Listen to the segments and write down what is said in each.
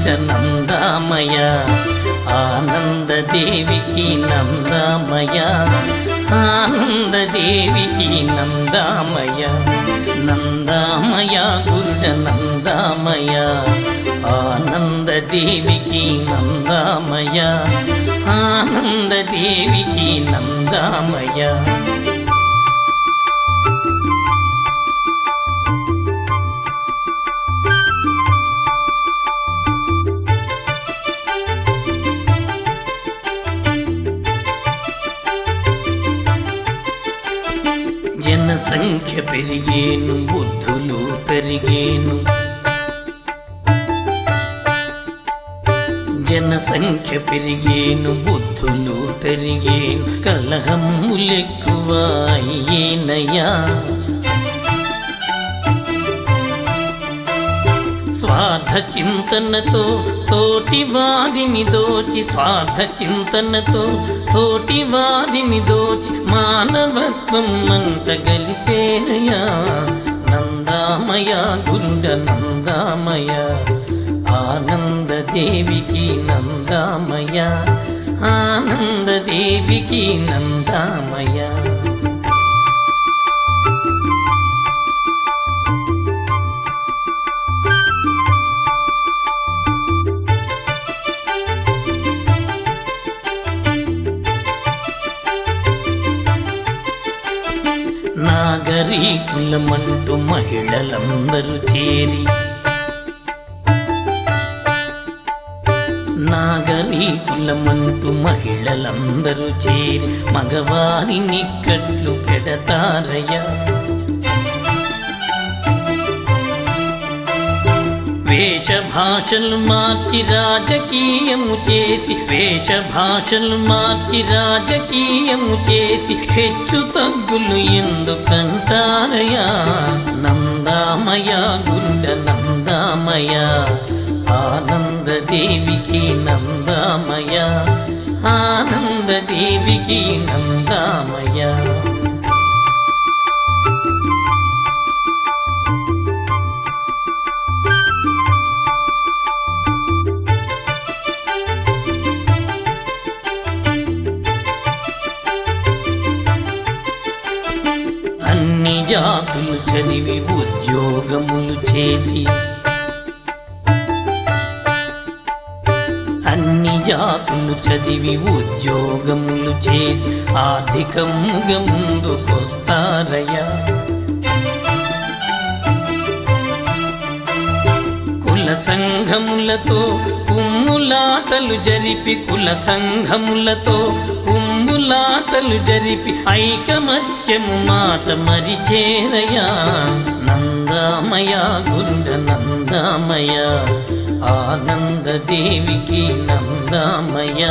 నందామయ ఆనందదేవికి నందామయ ఆనందదేవికి నందామయ నందామయ గురుడ నందామయ ఆనందదేవికి నందామయ ఆనందదేవికి నందామయ జనసంఖ్య పెరిగేను బుద్ధులు పెరిగేను జనసంఖ్య పెరిగేను బుద్ధులు పెరిగేను కలహములెక్కువ అయ్యేనయ్యా స్వార్థ చింతనతో తోటి వాదిని దోచి స్వార్థ చింతనతో తోటి వాదిని దోచి మానవత్వం మంట గలిపేనయా నందామయ గురుడ నందామయ ఆనందదేవికి నందామయ ఆనందదేవికి నందామయ నాగరీకులమంటూ మహిళలందరూ చేరి నాగరీకులమంటూ మహిళలందరూ చేరి మగవారిని కట్లు పెడతారయ్యా వేషభాషలు మార్చి రాజకీయము చేసి వేషభాషలు మార్చి రాజకీయము చేసి హెచ్చు తగ్గులు ఎందుకంటారయా నందామయ గురుడ నందామయ ఆనందదేవికి నందామయ ఆనందదేవికి నందామయ అన్ని జాతులు చదివి ఉద్యోగములు చేసి అన్ని జాతులు చదివి ఉద్యోగములు చేసి ఆర్థికముగా ముందుకొస్తారయ్యా కుల సంఘములతో కుమ్ములాటలు జరిపి కుల సంఘములతో కుమ్ములాటలు జరిపి ఐకమత్యము మాట మరిచేరయా నందామయ గురుడ నందామయ ఆనందదేవికి నందామయ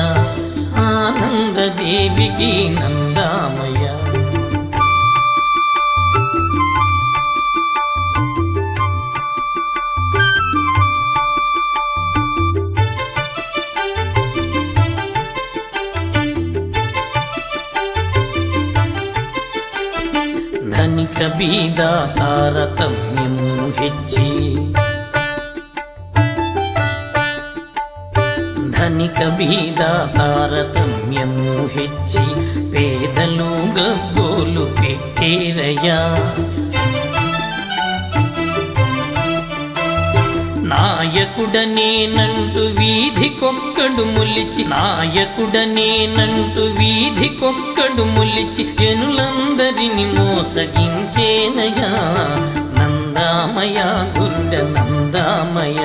ఆనందదేవికి నందామయ ధనిక బీద తారతమ్యము హెచ్చి ధనిక బీద తారతమ్యము హెచ్చి పేదలు గగ్గోలు పెట్టేరయ్యా నాయకుడనేనంటూ వీధికొక్కడు ములిచి నాయకుడనేనంటూ వీధికొక్కడు ములిచి జనులందరిని మోసగించేనయా నందామయ గురుడ నందామయ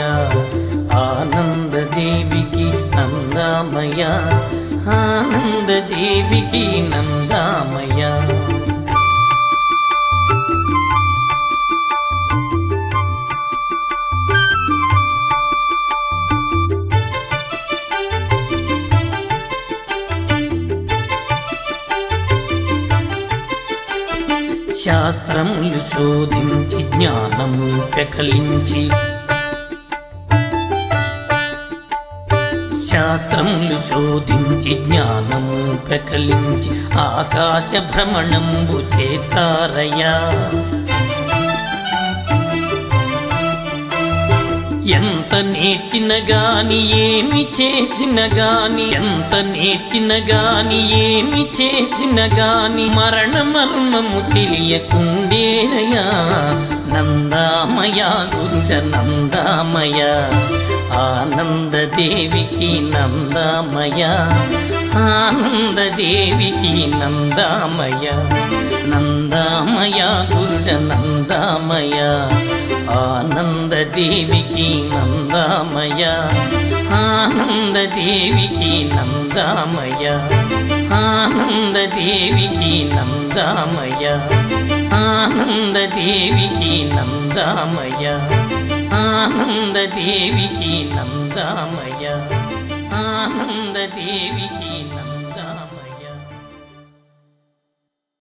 ఆనందదేవికి నందామయ ఆనందదేవికి నందామయ శాస్త్రములు శోధించి జ్ఞానము పెకలించి శాస్త్రములు శోధించి జ్ఞానము పెకలించి ఆకాశ భ్రమణంబు చేస్తారయ్యా ఎంత నేర్చిన గాని ఏమి చేసిన గాని ఎంత నేర్చిన గాని ఏమి చేసిన గాని మరణ మర్మము తెలియకుండేరయా నందామయ గురుడ నందామయ ఆనందదేవికి నందామయ ఆనందదేవికి నందామయ నందామయ గురుడ నందామయ ఆనందదేవికి నందామయ ఆనందదేవికి నందామయ ఆనందదేవికి నందామయ ఆనందదేవికి నందామయ ఆనందదేవికి నందామయ ఆనందదేవికి నందామయ